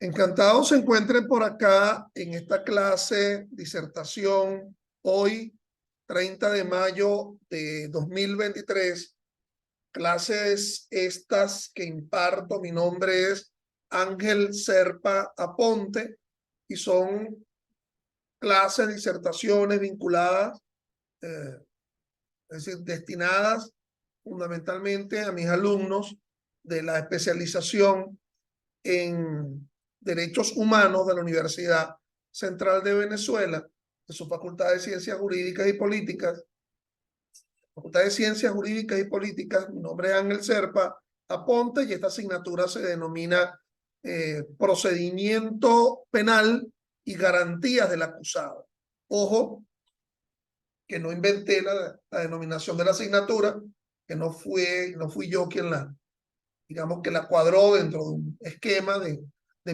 Encantado se encuentren por acá en esta clase, disertación, hoy, 30 de mayo de 2023. Clases estas que imparto, mi nombre es Ángel Serpa Aponte y son clases, disertaciones vinculadas, es decir, destinadas fundamentalmente a mis alumnos de la especialización en Derechos Humanos de la Universidad Central de Venezuela, de su Facultad de Ciencias Jurídicas y Políticas. Facultad de Ciencias Jurídicas y Políticas, mi nombre es Ángel Serpa Aponte y esta asignatura se denomina Procedimiento Penal y Garantías del Acusado. Ojo, que no inventé la denominación de la asignatura, que no fui yo quien digamos que la cuadró dentro de un esquema de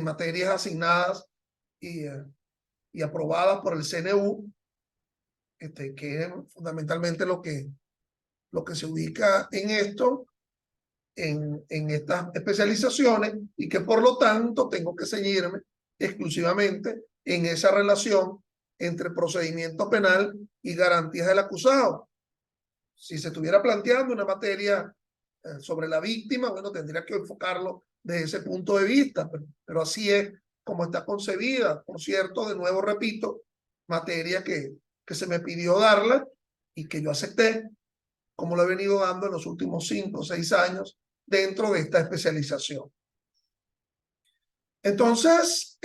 materias asignadas y aprobadas por el CNU, que es fundamentalmente lo que se ubica en esto, en estas especializaciones, y que por lo tanto tengo que ceñirme exclusivamente en esa relación entre procedimiento penal y garantías del acusado. Si se estuviera planteando una materia sobre la víctima, bueno, tendría que enfocarlo desde ese punto de vista, pero así es como está concebida. Por cierto, de nuevo repito, materia que se me pidió darla y que yo acepté, como lo he venido dando en los últimos 5 o 6 años dentro de esta especialización. Entonces,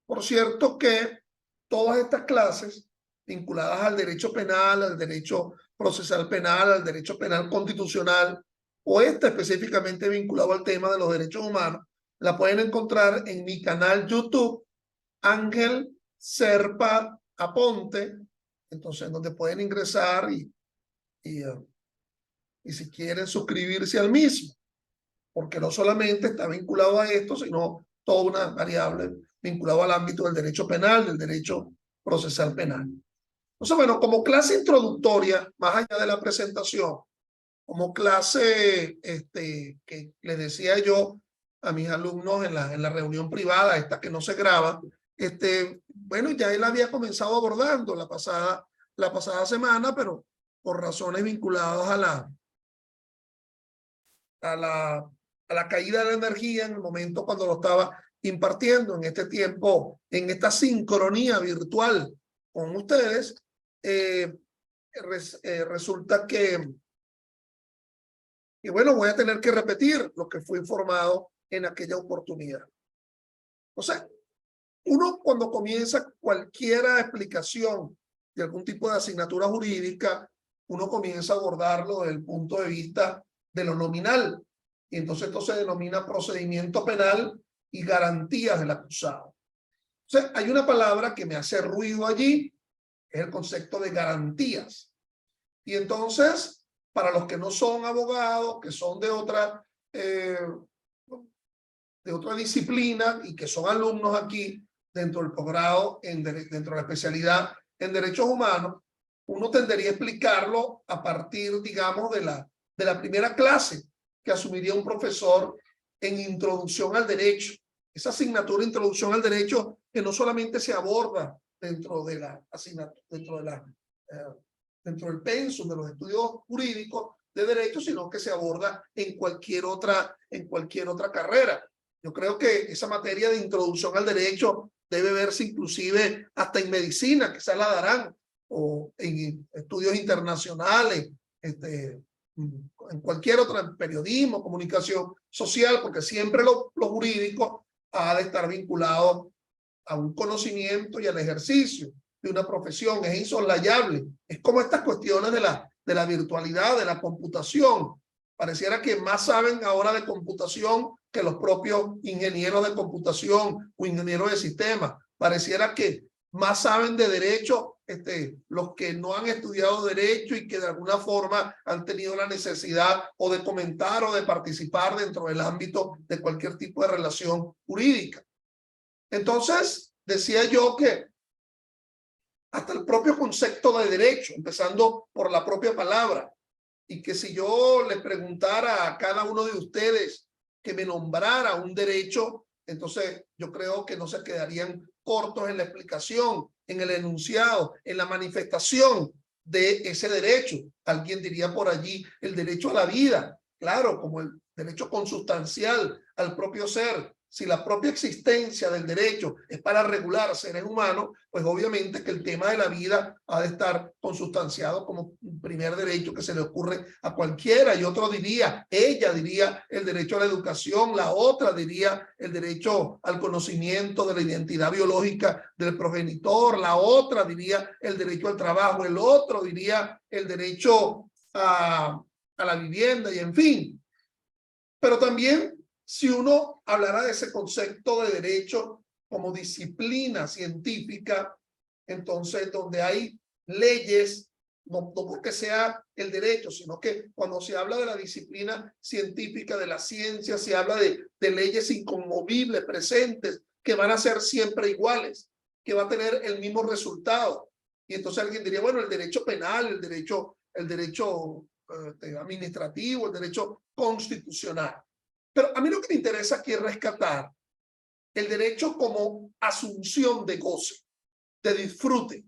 por cierto que todas estas clases vinculadas al derecho penal, al derecho procesal penal, al derecho penal constitucional, o esta específicamente vinculado al tema de los derechos humanos, la pueden encontrar en mi canal YouTube, Ángel Serpa Aponte, entonces donde pueden ingresar y si quieren suscribirse al mismo, porque no solamente está vinculado a esto, sino toda una variable vinculada al ámbito del derecho penal, del derecho procesal penal. Entonces, bueno, como clase introductoria, más allá de la presentación, como clase que les decía yo a mis alumnos en la reunión privada, esta que no se graba, bueno, ya él había comenzado abordando la pasada semana, pero por razones vinculadas a la caída de la energía en el momento cuando lo estaba impartiendo en este tiempo, en esta sincronía virtual con ustedes, resulta que bueno, voy a tener que repetir lo que fue informado en aquella oportunidad. O sea, uno cuando comienza cualquier explicación de algún tipo de asignatura jurídica, uno comienza a abordarlo desde el punto de vista de lo nominal. Y entonces esto se denomina procedimiento penal y garantías del acusado. O sea, hay una palabra que me hace ruido allí, es el concepto de garantías. Y entonces, para los que no son abogados, que son de otra disciplina y que son alumnos aquí dentro del posgrado, dentro de la especialidad en derechos humanos, uno tendría a explicarlo a partir, digamos, de la primera clase que asumiría un profesor en introducción al derecho. Esa asignatura de introducción al derecho que no solamente se aborda dentro de la asignatura, dentro del pensum de los estudios jurídicos de derecho, sino que se aborda en cualquier otra carrera. Yo creo que esa materia de introducción al derecho debe verse inclusive hasta en medicina, quizás la darán, o en estudios internacionales, en cualquier otra, en periodismo, comunicación social, porque siempre lo jurídico ha de estar vinculado a un conocimiento y al ejercicio de una profesión, es insoslayable. Es como estas cuestiones de la virtualidad, de la computación. Pareciera que más saben ahora de computación que los propios ingenieros de computación o ingenieros de sistemas. Pareciera que más saben de derecho los que no han estudiado derecho y que de alguna forma han tenido la necesidad o de comentar o de participar dentro del ámbito de cualquier tipo de relación jurídica. Entonces, decía yo que hasta el propio concepto de derecho, empezando por la propia palabra, y que si yo les preguntara a cada uno de ustedes que me nombrara un derecho, entonces yo creo que no se quedarían cortos en la explicación, en el enunciado, en la manifestación de ese derecho. Alguien diría por allí el derecho a la vida, claro, como el derecho consustancial al propio ser. Si la propia existencia del derecho es para regular seres humanos, pues obviamente que el tema de la vida ha de estar consustanciado como un primer derecho que se le ocurre a cualquiera. Y otro diría, ella diría el derecho a la educación, la otra diría el derecho al conocimiento de la identidad biológica del progenitor, la otra diría el derecho al trabajo, el otro diría el derecho a la vivienda y en fin. Pero también si uno hablara de ese concepto de derecho como disciplina científica, entonces donde hay leyes, no porque sea el derecho, sino que cuando se habla de la disciplina científica, de la ciencia, se habla de leyes inconmovibles, presentes, que van a ser siempre iguales, que va a tener el mismo resultado. Y entonces alguien diría, bueno, el derecho penal, el derecho administrativo, el derecho constitucional. Pero a mí lo que me interesa aquí es rescatar el derecho como asunción de goce, de disfrute.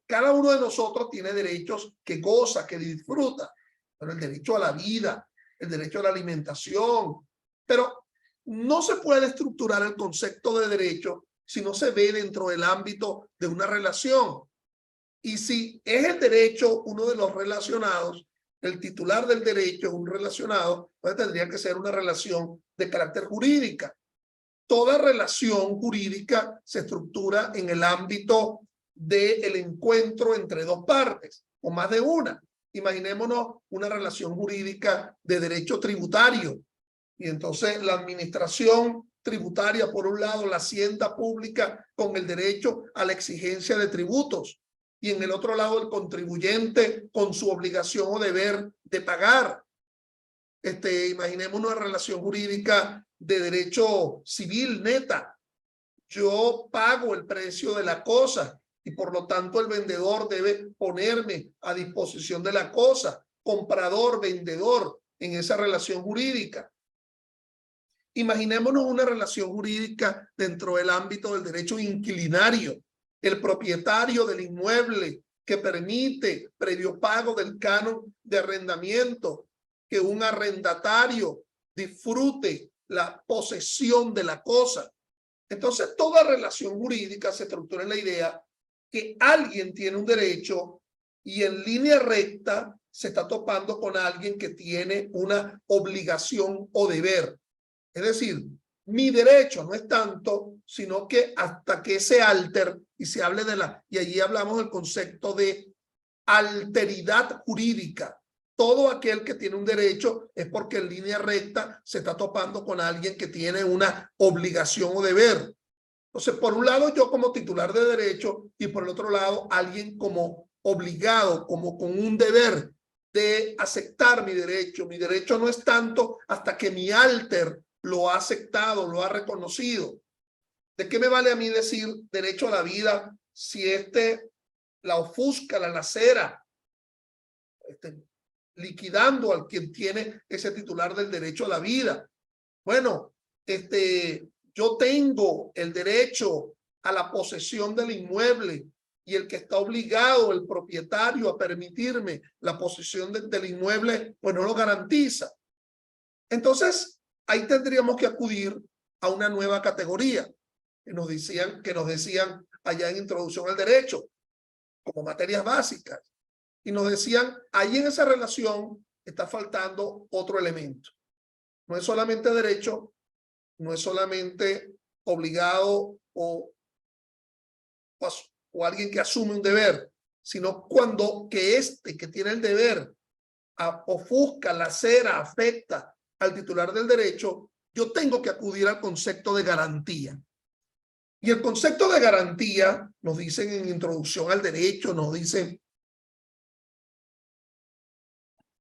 Cada uno de nosotros tiene derechos que goza, que disfruta, pero el derecho a la vida, el derecho a la alimentación, pero no se puede estructurar el concepto de derecho si no se ve dentro del ámbito de una relación. Y si es el derecho uno de los relacionados, el titular del derecho es un relacionado, pues tendría que ser una relación de carácter jurídica. Toda relación jurídica se estructura en el ámbito del encuentro entre dos partes o más de una. Imaginémonos una relación jurídica de derecho tributario y entonces la administración tributaria por un lado, la hacienda pública con el derecho a la exigencia de tributos y en el otro lado el contribuyente con su obligación o deber de pagar. Imaginemos una relación jurídica de derecho civil neta. Yo pago el precio de la cosa y por lo tanto el vendedor debe ponerme a disposición de la cosa. Comprador, vendedor en esa relación jurídica. Imaginémonos una relación jurídica dentro del ámbito del derecho inquilinario. El propietario del inmueble que permite, previo pago del canon de arrendamiento, que un arrendatario disfrute la posesión de la cosa. Entonces, toda relación jurídica se estructura en la idea que alguien tiene un derecho y en línea recta se está topando con alguien que tiene una obligación o deber. Es decir, mi derecho no es tanto, sino que hasta que ese alter, y se hable de y allí hablamos del concepto de alteridad jurídica. Todo aquel que tiene un derecho es porque en línea recta se está topando con alguien que tiene una obligación o deber. Entonces, por un lado, yo como titular de derecho y por el otro lado, alguien como obligado, como con un deber de aceptar mi derecho. Mi derecho no es tanto hasta que mi alter lo ha aceptado, lo ha reconocido. ¿De qué me vale a mí decir derecho a la vida si la ofusca, la lacera, liquidando al quien tiene ese titular del derecho a la vida? Bueno, yo tengo el derecho a la posesión del inmueble y el que está obligado, el propietario, a permitirme la posesión del inmueble, pues no lo garantiza. Entonces, ahí tendríamos que acudir a una nueva categoría que nos decían allá en Introducción al Derecho, como materias básicas. Y nos decían, ahí en esa relación está faltando otro elemento. No es solamente derecho, no es solamente obligado o alguien que asume un deber, sino cuando que tiene el deber ofusca, lacera, afecta al titular del derecho, yo tengo que acudir al concepto de garantía. Y el concepto de garantía, nos dicen en Introducción al Derecho, nos dicen,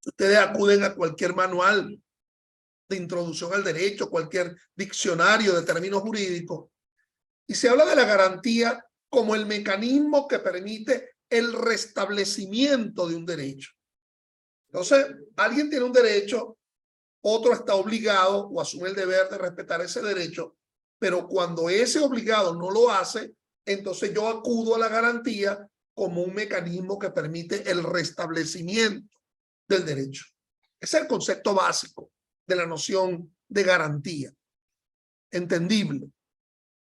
ustedes acuden a cualquier manual de Introducción al Derecho, cualquier diccionario de términos jurídicos, y se habla de la garantía como el mecanismo que permite el restablecimiento de un derecho. Entonces, alguien tiene un derecho otro está obligado o asume el deber de respetar ese derecho, pero cuando ese obligado no lo hace, entonces yo acudo a la garantía como un mecanismo que permite el restablecimiento del derecho. Ese es el concepto básico de la noción de garantía. Entendible.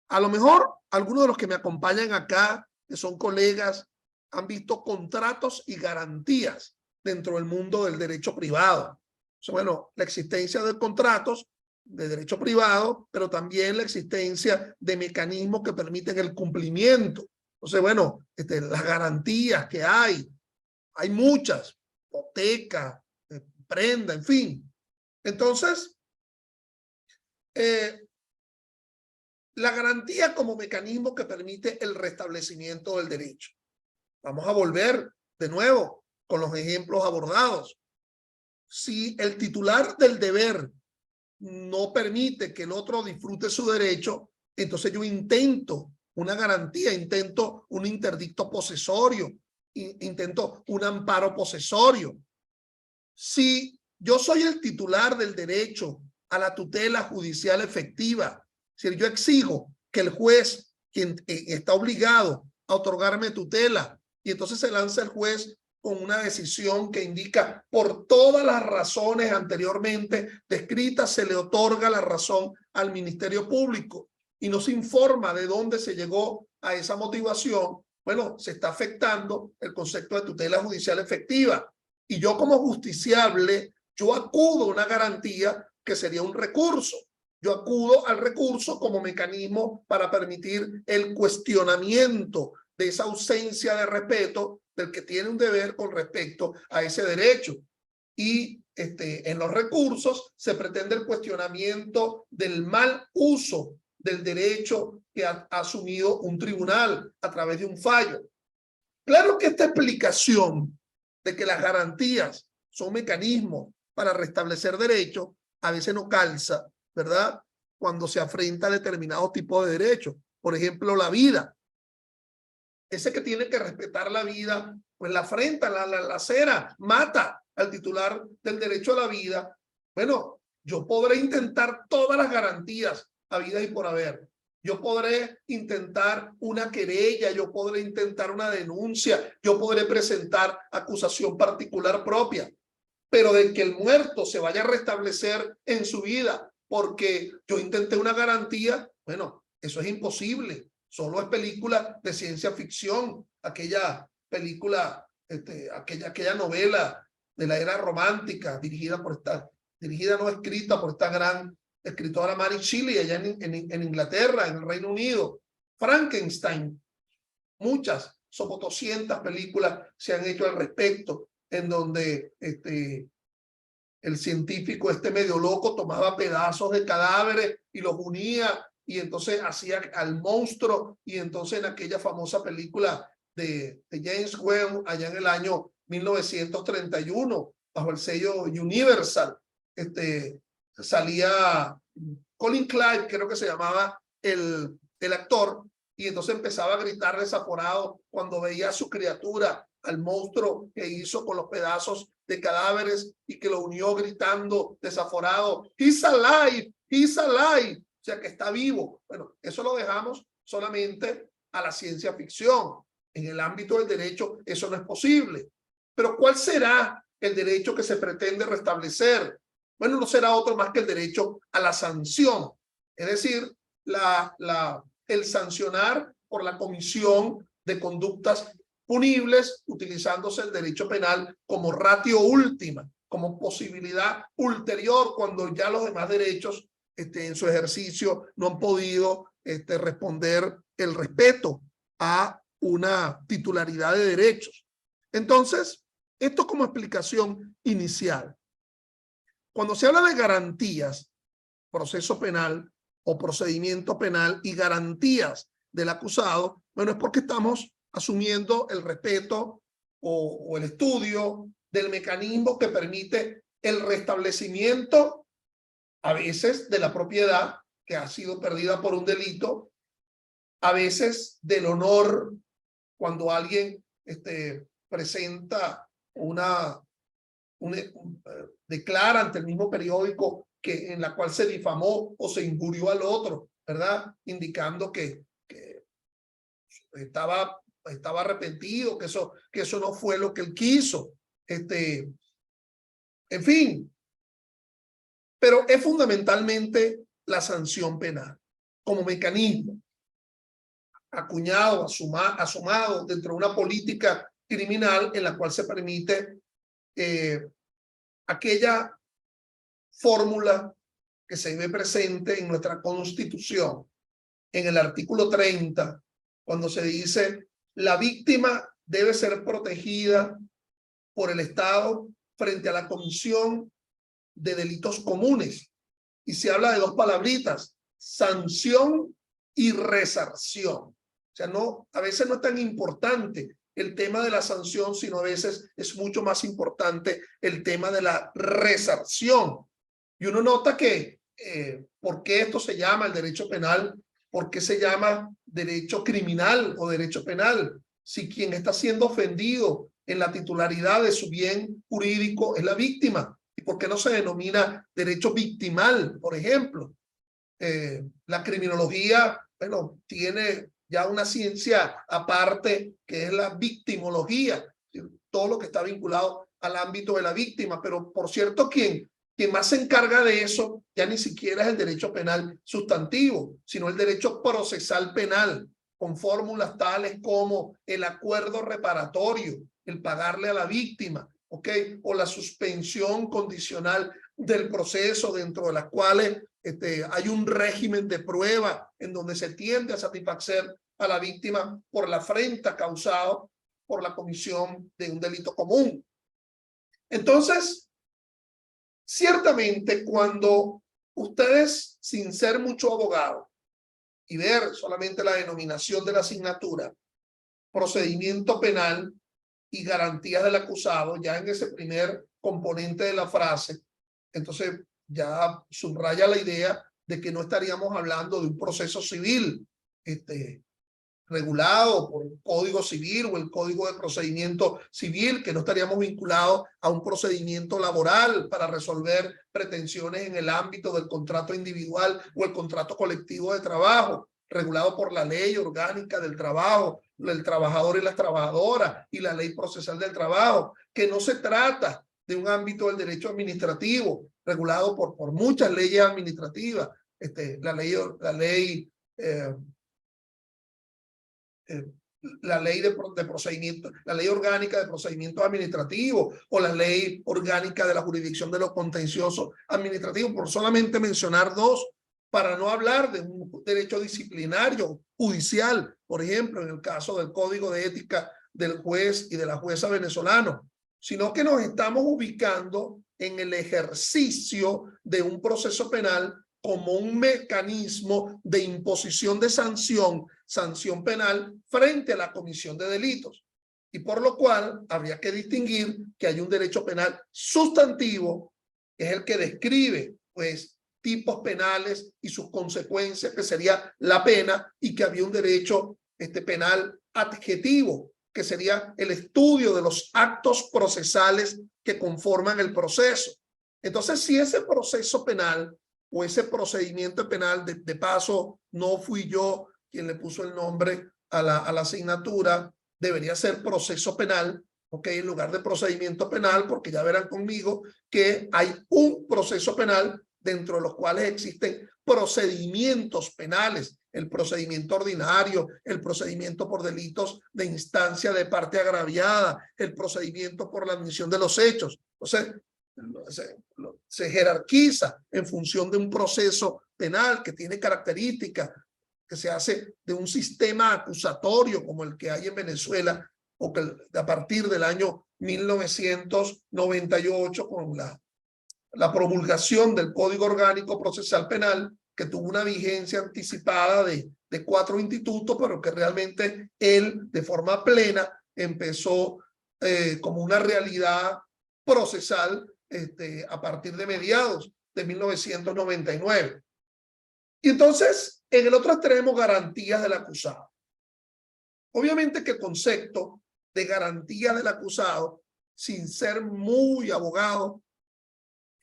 A lo mejor algunos de los que me acompañan acá, que son colegas, han visto contratos y garantías dentro del mundo del derecho privado. Bueno, la existencia de contratos de derecho privado, pero también la existencia de mecanismos que permiten el cumplimiento. Entonces, bueno, las garantías que hay muchas, hipoteca, prenda, en fin. Entonces, la garantía como mecanismo que permite el restablecimiento del derecho. Vamos a volver de nuevo con los ejemplos abordados. Si el titular del deber no permite que el otro disfrute su derecho, entonces yo intento una garantía, intento un interdicto posesorio, intento un amparo posesorio. Si yo soy el titular del derecho a la tutela judicial efectiva, si yo exijo que el juez, quien está obligado a otorgarme tutela, y entonces se lanza el juez con una decisión que indica por todas las razones anteriormente descritas, se le otorga la razón al Ministerio Público y no se informa de dónde se llegó a esa motivación, bueno, se está afectando el concepto de tutela judicial efectiva. Y yo como justiciable, yo acudo a una garantía que sería un recurso. Yo acudo al recurso como mecanismo para permitir el cuestionamiento de esa ausencia de respeto del que tiene un deber con respecto a ese derecho. Y en los recursos se pretende el cuestionamiento del mal uso del derecho que ha asumido un tribunal a través de un fallo. Claro que esta explicación de que las garantías son mecanismos para restablecer derechos a veces no calza, ¿verdad? Cuando se afrenta a determinados tipos de derechos. Por ejemplo, la vida. Ese que tiene que respetar la vida, pues la afrenta, la lacera, mata al titular del derecho a la vida. Bueno, yo podré intentar todas las garantías habidas y por haber. Yo podré intentar una querella, yo podré intentar una denuncia, yo podré presentar acusación particular propia, pero de que el muerto se vaya a restablecer en su vida porque yo intenté una garantía, bueno, eso es imposible. Solo es película de ciencia ficción, aquella película, aquella novela de la era romántica, dirigida no escrita por esta gran escritora Mary Shelley allá en Inglaterra, en el Reino Unido. Frankenstein, muchas, somos 200 películas se han hecho al respecto, en donde el científico medio loco tomaba pedazos de cadáveres y los unía y entonces hacía al monstruo, y entonces en aquella famosa película de James Whale allá en el año 1931 bajo el sello Universal, salía Colin Clive, creo que se llamaba el actor, y entonces empezaba a gritar desaforado cuando veía a su criatura, al monstruo que hizo con los pedazos de cadáveres y que lo unió gritando desaforado, he's alive, he's alive, o sea que está vivo. Bueno, eso lo dejamos solamente a la ciencia ficción. En el ámbito del derecho eso no es posible. Pero ¿cuál será el derecho que se pretende restablecer? Bueno, no será otro más que el derecho a la sanción, es decir, el sancionar por la comisión de conductas punibles, utilizándose el derecho penal como ratio última, como posibilidad ulterior cuando ya los demás derechos en su ejercicio no han podido responder el respeto a una titularidad de derechos. Entonces, esto como explicación inicial. Cuando se habla de garantías, proceso penal o procedimiento penal y garantías del acusado, bueno, es porque estamos asumiendo el respeto o el estudio del mecanismo que permite el restablecimiento a veces de la propiedad que ha sido perdida por un delito, a veces del honor cuando alguien presenta declara ante el mismo periódico en la cual se difamó o se injurió al otro, ¿verdad? Indicando que estaba arrepentido, que eso no fue lo que él quiso. En fin, pero es fundamentalmente la sanción penal como mecanismo acuñado, asomado dentro de una política criminal en la cual se permite aquella fórmula que se ve presente en nuestra Constitución, en el artículo 30, cuando se dice la víctima debe ser protegida por el Estado frente a la comisión de delitos comunes. Y se habla de dos palabritas, sanción y resarción. O sea, a veces no es tan importante el tema de la sanción, sino a veces es mucho más importante el tema de la resarción. Y uno nota que, ¿por qué esto se llama el derecho penal? ¿Por qué se llama derecho criminal o derecho penal? Si quien está siendo ofendido en la titularidad de su bien jurídico es la víctima. ¿Y por qué no se denomina derecho victimal, por ejemplo? La criminología, bueno, tiene ya una ciencia aparte que es la victimología, todo lo que está vinculado al ámbito de la víctima, pero por cierto, quien más se encarga de eso ya ni siquiera es el derecho penal sustantivo, sino el derecho procesal penal, con fórmulas tales como el acuerdo reparatorio, el pagarle a la víctima, ¿ok? O la suspensión condicional del proceso, dentro de las cuales hay un régimen de prueba en donde se tiende a satisfacer a la víctima por la afrenta causada por la comisión de un delito común. Entonces, ciertamente cuando ustedes, sin ser mucho abogado y ver solamente la denominación de la asignatura, procedimiento penal y garantías del acusado, ya en ese primer componente de la frase, entonces ya subraya la idea de que no estaríamos hablando de un proceso civil regulado por el Código Civil o el Código de Procedimiento Civil, que no estaríamos vinculados a un procedimiento laboral para resolver pretensiones en el ámbito del contrato individual o el contrato colectivo de trabajo, regulado por la Ley Orgánica del Trabajo, el trabajador y las trabajadoras y la Ley Procesal del Trabajo, que no se trata de un ámbito del derecho administrativo, regulado por muchas leyes administrativas, la ley de procedimiento, la ley orgánica de procedimientos administrativos o la ley orgánica de la jurisdicción de los contenciosos administrativos, por solamente mencionar dos, para no hablar de un derecho disciplinario judicial, por ejemplo, en el caso del Código de Ética del juez y de la jueza venezolano, sino que nos estamos ubicando en el ejercicio de un proceso penal como un mecanismo de imposición de sanción penal frente a la comisión de delitos. Y por lo cual habría que distinguir que hay un derecho penal sustantivo, que es el que describe, pues, tipos penales y sus consecuencias, que sería la pena, y que había un derecho penal adjetivo, que sería el estudio de los actos procesales que conforman el proceso. Entonces, si ese proceso penal o ese procedimiento penal, de paso, no fui yo quien le puso el nombre a la asignatura, debería ser proceso penal, ¿ok? En lugar de procedimiento penal, porque ya verán conmigo que hay un proceso penal dentro de los cuales existen procedimientos penales, el procedimiento ordinario, el procedimiento por delitos de instancia de parte agraviada, el procedimiento por la admisión de los hechos. Entonces, se jerarquiza en función de un proceso penal que tiene características, que se hace de un sistema acusatorio como el que hay en Venezuela, o que a partir del año 1998 con la promulgación del Código Orgánico Procesal Penal, que tuvo una vigencia anticipada de 4 institutos, pero que realmente él de forma plena empezó como una realidad procesal a partir de mediados de 1999. Y entonces, en el otro extremo, garantías del acusado. Obviamente que el concepto de garantía del acusado, sin ser muy abogado,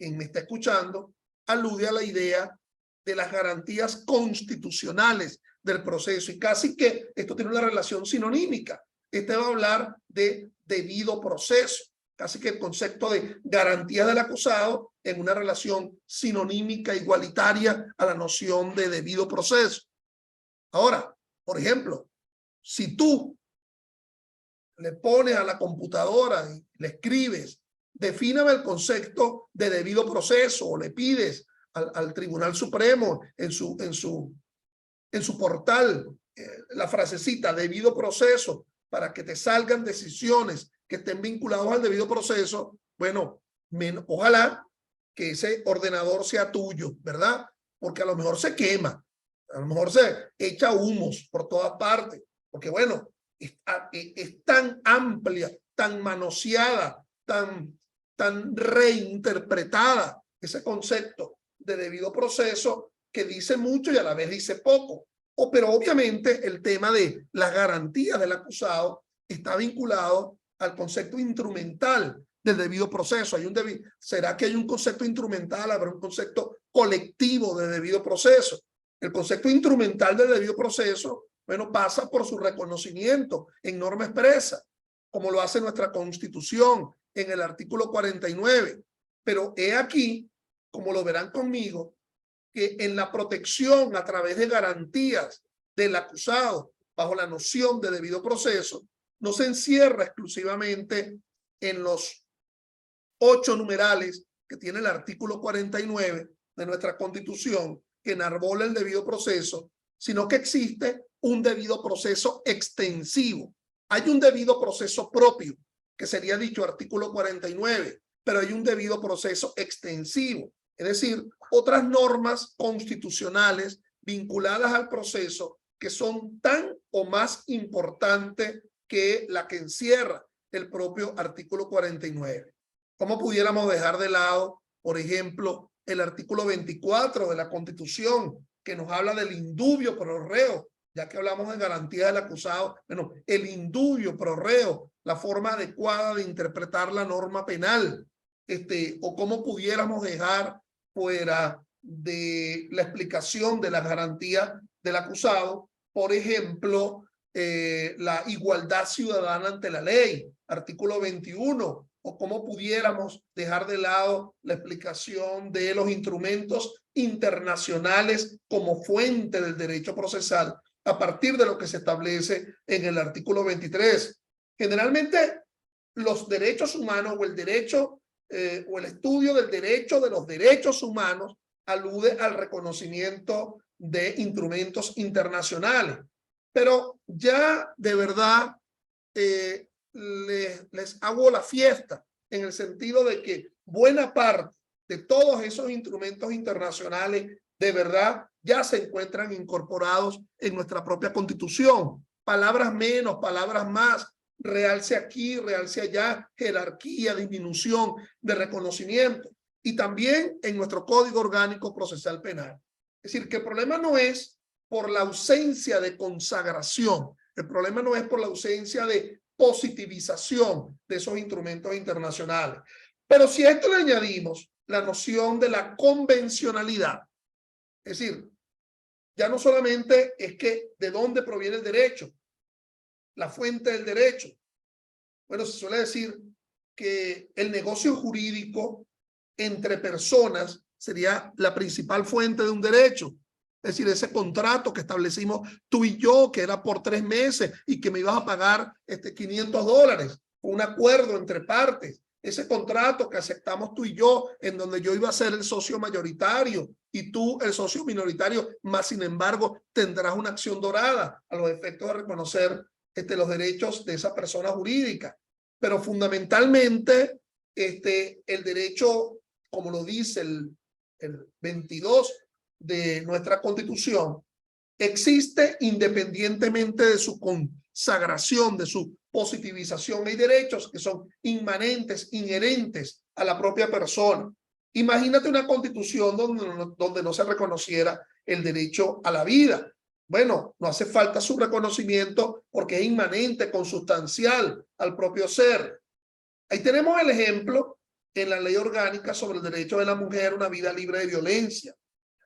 quien me está escuchando, alude a la idea de las garantías constitucionales del proceso, y casi que esto tiene una relación sinonímica. Este va a hablar de debido proceso, casi que el concepto de garantías del acusado en una relación sinonímica, igualitaria a la noción de debido proceso. Ahora, por ejemplo, si tú le pones a la computadora y le escribes, defíname el concepto de debido proceso, o le pides al Tribunal Supremo en su portal la frasecita debido proceso para que te salgan decisiones que estén vinculadas al debido proceso, bueno, ojalá que ese ordenador sea tuyo, ¿verdad? Porque a lo mejor se quema, a lo mejor se echa humos por todas partes, porque bueno, es tan amplia, tan manoseada, tan reinterpretada ese concepto de debido proceso, que dice mucho y a la vez dice poco. Pero obviamente el tema de las garantías del acusado está vinculado al concepto instrumental del debido proceso. ¿Será que hay un concepto instrumental? ¿Habrá un concepto colectivo de debido proceso? El concepto instrumental del debido proceso, bueno, pasa por su reconocimiento en norma expresa, como lo hace nuestra Constitución en el artículo 49. Pero he aquí, como lo verán conmigo, que en la protección a través de garantías del acusado bajo la noción de debido proceso no se encierra exclusivamente en los 8 numerales que tiene el artículo 49 de nuestra Constitución, que enarbola el debido proceso, sino que existe un debido proceso extensivo. Hay un debido proceso propio, que sería dicho artículo 49, pero hay un debido proceso extensivo, es decir, otras normas constitucionales vinculadas al proceso que son tan o más importantes que la que encierra el propio artículo 49. ¿Cómo pudiéramos dejar de lado, por ejemplo, el artículo 24 de la Constitución, que nos habla del indubio pro reo, ya que hablamos de garantía del acusado? Bueno, el indubio pro reo, la forma adecuada de interpretar la norma penal, o cómo pudiéramos dejar fuera de la explicación de las garantías del acusado, por ejemplo, la igualdad ciudadana ante la ley, artículo 21, o cómo pudiéramos dejar de lado la explicación de los instrumentos internacionales como fuente del derecho procesal a partir de lo que se establece en el artículo 23. Generalmente los derechos humanos o el derecho o el estudio del derecho de los derechos humanos alude al reconocimiento de instrumentos internacionales. Pero ya de verdad les hago la fiesta en el sentido de que buena parte de todos esos instrumentos internacionales de verdad ya se encuentran incorporados en nuestra propia Constitución. Palabras menos, palabras más, realce aquí, realce allá, jerarquía, disminución de reconocimiento, y también en nuestro Código Orgánico Procesal Penal. Es decir, que el problema no es por la ausencia de consagración, el problema no es por la ausencia de positivización de esos instrumentos internacionales. Pero si a esto le añadimos la noción de la convencionalidad, es decir, ya no solamente es que de dónde proviene el derecho, la fuente del derecho. Bueno, se suele decir que el negocio jurídico entre personas sería la principal fuente de un derecho. Es decir, ese contrato que establecimos tú y yo, que era por 3 meses y que me ibas a pagar $500, un acuerdo entre partes. Ese contrato que aceptamos tú y yo, en donde yo iba a ser el socio mayoritario y tú el socio minoritario, más sin embargo tendrás una acción dorada a los efectos de reconocer los derechos de esa persona jurídica. Pero fundamentalmente el derecho, como lo dice el 22 de nuestra Constitución, existe independientemente de su consagración, de su positivización. Hay derechos que son inmanentes, inherentes a la propia persona. Imagínate una Constitución donde no se reconociera el derecho a la vida. Bueno, no hace falta su reconocimiento porque es inmanente, consustancial al propio ser. Ahí tenemos el ejemplo en la ley orgánica sobre el derecho de la mujer a una vida libre de violencia.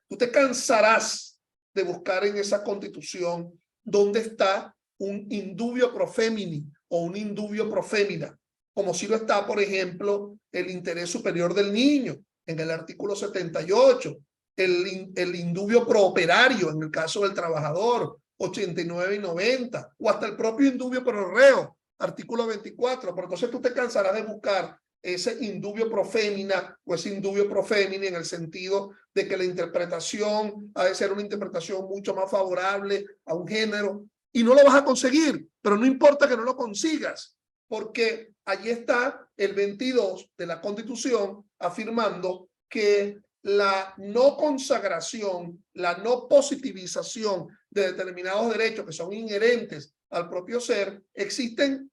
Tú te cansarás de buscar en esa constitución dónde está un indubio pro femini o un indubio pro femina, como si lo está, por ejemplo, el interés superior del niño en el artículo 78, el indubio pro operario en el caso del trabajador, 89 y 90, o hasta el propio indubio pro reo, artículo 24. Pero entonces tú te cansarás de buscar ese indubio pro femina o ese indubio pro femini en el sentido de que la interpretación ha de ser una interpretación mucho más favorable a un género, y no lo vas a conseguir, pero no importa que no lo consigas, porque allí está el 22 de la Constitución afirmando que la no consagración, la no positivización de determinados derechos que son inherentes al propio ser, existen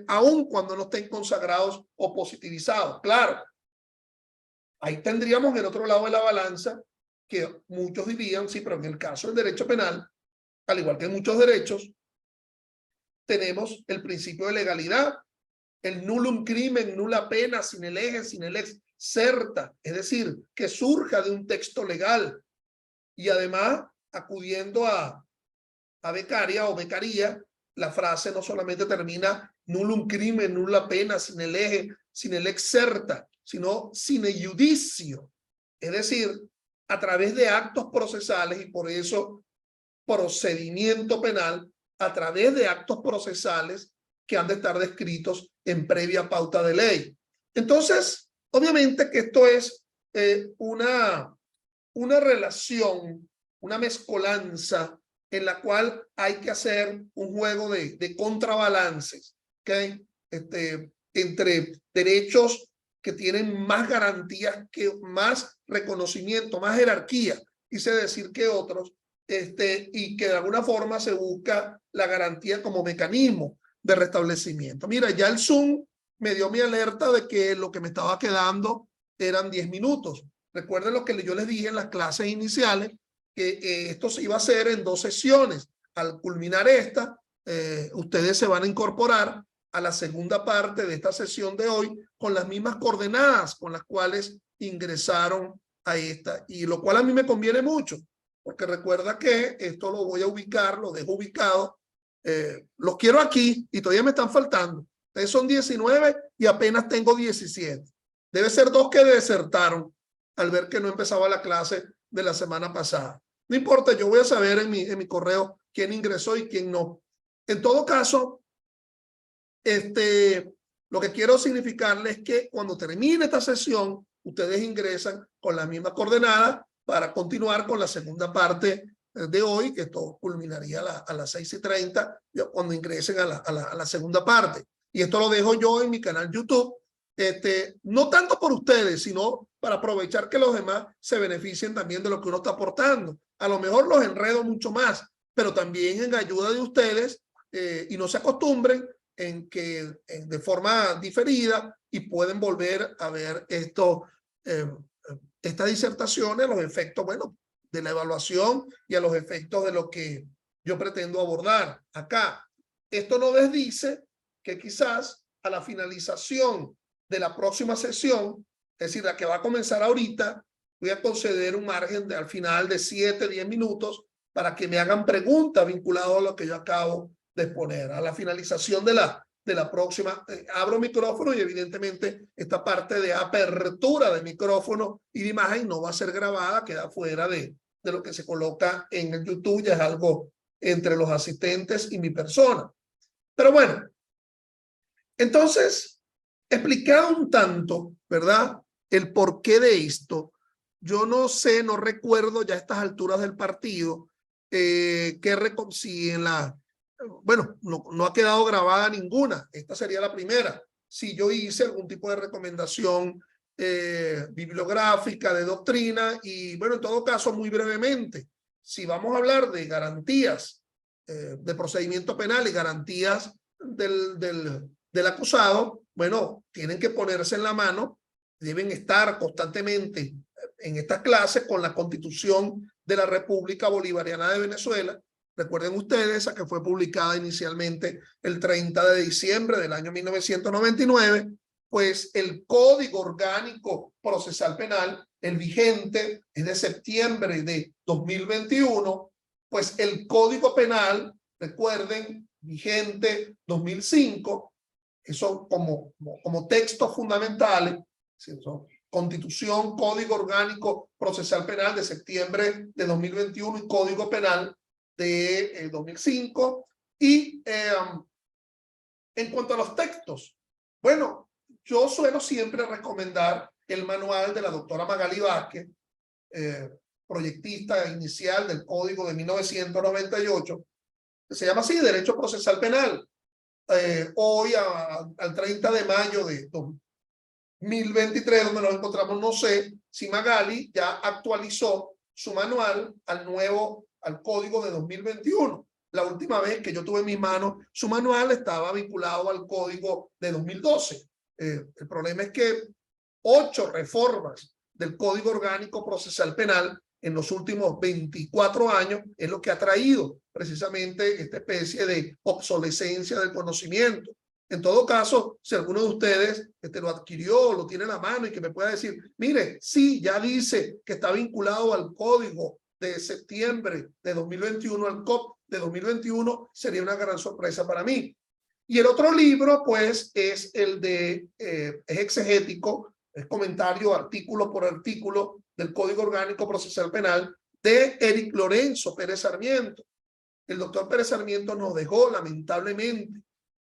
aun cuando no estén consagrados o positivizados. Claro, ahí tendríamos el otro lado de la balanza que muchos dirían, sí, pero en el caso del derecho penal, al igual que en muchos derechos, tenemos el principio de legalidad, el nullum crimen, nula pena, sine lege, sine lex certa, es decir, que surja de un texto legal, y además acudiendo a becaria o becaría, la frase no solamente termina nullum crimen, nulla pena, sine lege, sine lex certa, sino sine judicio, es decir, a través de actos procesales, y por eso procedimiento penal, a través de actos procesales que han de estar descritos en previa pauta de ley. Entonces, obviamente que esto es una relación, una mezcolanza en la cual hay que hacer un juego de contrabalances, ¿okay? Entre derechos que tienen más garantías, más reconocimiento, más jerarquía, quise decir que otros, y que de alguna forma se busca la garantía como mecanismo de restablecimiento. Mira, ya el Zoom me dio mi alerta de que lo que me estaba quedando eran 10 minutos. Recuerden lo que yo les dije en las clases iniciales, que esto se iba a hacer en 2 sesiones. Al culminar esta, ustedes se van a incorporar a la segunda parte de esta sesión de hoy con las mismas coordenadas con las cuales ingresaron a esta, y lo cual a mí me conviene mucho, porque recuerda que esto lo voy a ubicar, lo dejo ubicado, los quiero aquí y todavía me están faltando. Ustedes son 19 y apenas tengo 17. Debe ser 2 que desertaron al ver que no empezaba la clase de la semana pasada. No importa, yo voy a saber en mi correo quién ingresó y quién no. En todo caso, lo que quiero significarles es que cuando termine esta sesión, ustedes ingresan con la misma coordenada para continuar con la segunda parte de hoy, que esto culminaría a las 6:30, cuando ingresen a la segunda parte. Y esto lo dejo yo en mi canal YouTube, no tanto por ustedes, sino para aprovechar que los demás se beneficien también de lo que uno está aportando. A lo mejor los enredo mucho más, pero también en ayuda de ustedes, y no se acostumbren en que de forma diferida, y pueden volver a ver esto, estas disertaciones, los efectos, bueno, de la evaluación y a los efectos de lo que yo pretendo abordar acá. Esto no desdice que quizás a la finalización de la próxima sesión, es decir, la que va a comenzar ahorita, voy a conceder un margen al final de 7-10 minutos para que me hagan preguntas vinculadas a lo que yo acabo de exponer. A la finalización de la próxima, abro micrófono, y evidentemente esta parte de apertura de micrófono y de imagen no va a ser grabada, queda fuera de lo que se coloca en el YouTube, ya es algo entre los asistentes y mi persona. Pero bueno, entonces, explicado un tanto, ¿verdad?, el porqué de esto, yo no sé, no recuerdo ya a estas alturas del partido, si en la, bueno, no ha quedado grabada ninguna, esta sería la primera. Si yo hice algún tipo de recomendación bibliográfica, de doctrina, y bueno, en todo caso, muy brevemente, si vamos a hablar de garantías de procedimiento penal y garantías del acusado, bueno, tienen que ponerse en la mano, deben estar constantemente en estas clases con la Constitución de la República Bolivariana de Venezuela. Recuerden ustedes, esa que fue publicada inicialmente el 30 de diciembre del año 1999, pues el Código Orgánico Procesal Penal, el vigente, es de septiembre de 2021, pues el Código Penal, recuerden, vigente 2005, eso como textos fundamentales, son Constitución, Código Orgánico Procesal Penal de septiembre de 2021 y Código Penal de 2005. Y en cuanto a los textos, bueno, yo suelo siempre recomendar el manual de la doctora Magali Vázquez, proyectista inicial del Código de 1998, que se llama así, Derecho Procesal Penal. Hoy, al 30 de mayo de 2023, donde nos encontramos, no sé si Magali ya actualizó su manual al Código de 2021. La última vez que yo tuve en mis manos su manual estaba vinculado al Código de 2012. El problema es que 8 reformas del Código Orgánico Procesal Penal en los últimos 24 años es lo que ha traído precisamente esta especie de obsolescencia del conocimiento. En todo caso, si alguno de ustedes lo adquirió, lo tiene en la mano y que me pueda decir, mire, sí, ya dice que está vinculado al Código de septiembre de 2021, al COP de 2021, sería una gran sorpresa para mí. Y el otro libro, pues, es el de es exegético, es comentario artículo por artículo del Código Orgánico Procesal Penal de Eric Lorenzo Pérez Sarmiento. El doctor Pérez Sarmiento nos dejó, lamentablemente,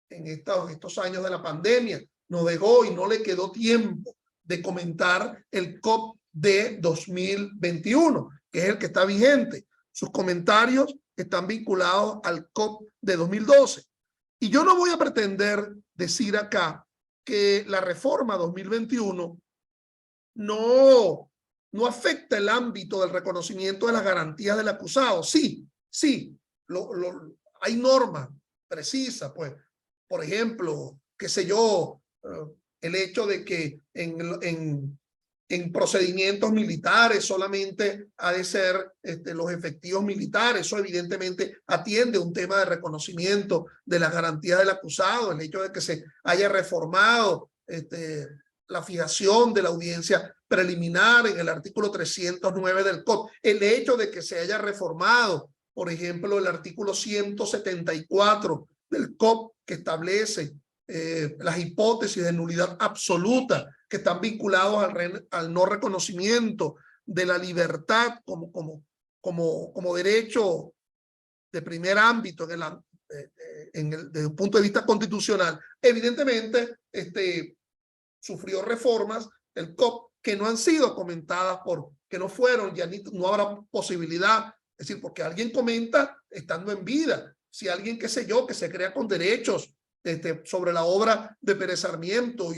en estos años de la pandemia, nos dejó y no le quedó tiempo de comentar el COP de 2021, que es el que está vigente. Sus comentarios están vinculados al COP de 2012. Y yo no voy a pretender decir acá que la reforma 2021 no afecta el ámbito del reconocimiento de las garantías del acusado. Sí, hay normas precisas, pues, por ejemplo, qué sé yo, el hecho de que en procedimientos militares solamente ha de ser los efectivos militares. Eso evidentemente atiende a un tema de reconocimiento de las garantías del acusado, el hecho de que se haya reformado la fijación de la audiencia preliminar en el artículo 309 del COD, el hecho de que se haya reformado, por ejemplo, el artículo 174 del COD que establece las hipótesis de nulidad absoluta que están vinculados al no reconocimiento de la libertad como derecho de primer ámbito desde un punto de vista constitucional. Evidentemente, sufrió reformas el COP que no han sido comentadas que no fueron, ya no habrá posibilidad, es decir, porque alguien comenta estando en vida. Si alguien, qué sé yo, que se crea con derechos sobre la obra de Pérez Sarmiento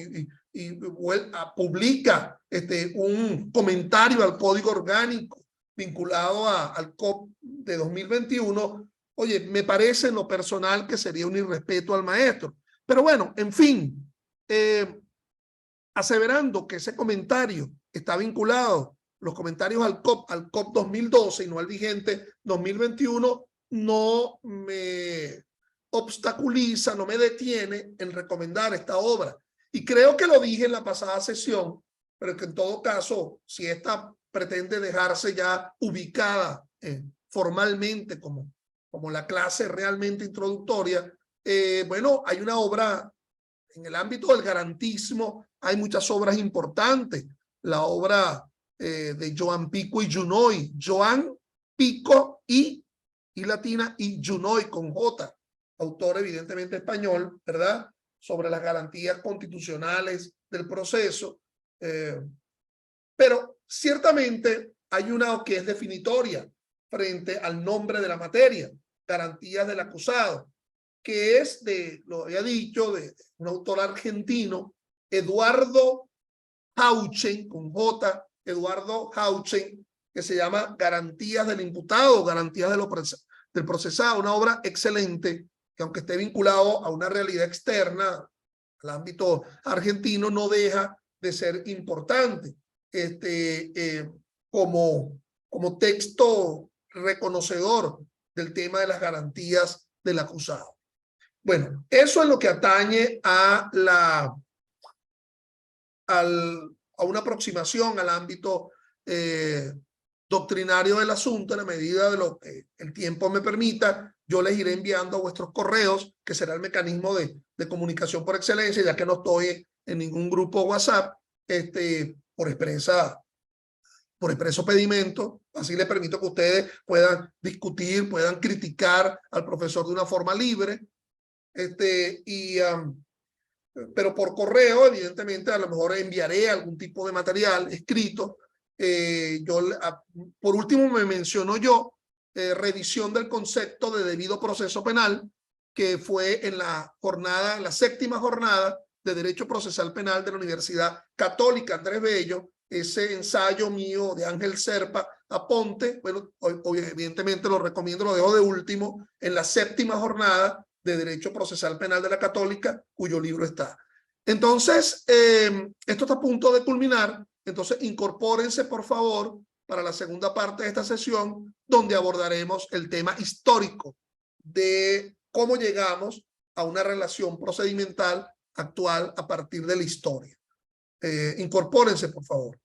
y publica un comentario al Código Orgánico vinculado al COP de 2021, oye, me parece en lo personal que sería un irrespeto al maestro. Pero bueno, en fin, aseverando que ese comentario está vinculado, los comentarios al COP 2012 y no al vigente 2021, no me obstaculiza, no me detiene en recomendar esta obra. Y creo que lo dije en la pasada sesión, pero que en todo caso, si esta pretende dejarse ya ubicada formalmente como la clase realmente introductoria, bueno, hay una obra en el ámbito del garantismo, hay muchas obras importantes. La obra de Joan Pico y Junoy, Joan Pico y latina y Junoy con J, autor evidentemente español, ¿verdad? Sobre las garantías constitucionales del proceso. Pero ciertamente hay una que es definitoria frente al nombre de la materia, garantías del acusado, que es lo había dicho, de un autor argentino, Eduardo Hauchen, con J, Eduardo Hauchen, que se llama Garantías del imputado, Garantías del procesado, una obra excelente, que aunque esté vinculado a una realidad externa, al ámbito argentino, no deja de ser importante como texto reconocedor del tema de las garantías del acusado. Bueno, eso es lo que atañe a a una aproximación al ámbito doctrinario del asunto. En la medida de lo que el tiempo me permita, yo les iré enviando a vuestros correos, que será el mecanismo de comunicación por excelencia, ya que no estoy en ningún grupo WhatsApp, por expreso pedimento. Así les permito que ustedes puedan discutir, puedan criticar al profesor de una forma libre, pero por correo, evidentemente, a lo mejor enviaré algún tipo de material escrito. Por último, me mencionó yo revisión del concepto de debido proceso penal, que fue en la jornada, en la 7ª jornada de Derecho Procesal Penal de la Universidad Católica Andrés Bello. Ese ensayo mío de Ángel Serpa Aponte, bueno, evidentemente lo recomiendo, lo dejo de último, en la 7ª jornada de Derecho Procesal Penal de la Católica, cuyo libro está. Entonces, esto está a punto de culminar. Entonces, incorpórense, por favor, para la segunda parte de esta sesión, donde abordaremos el tema histórico de cómo llegamos a una relación procedimental actual a partir de la historia. Incorpórense, por favor.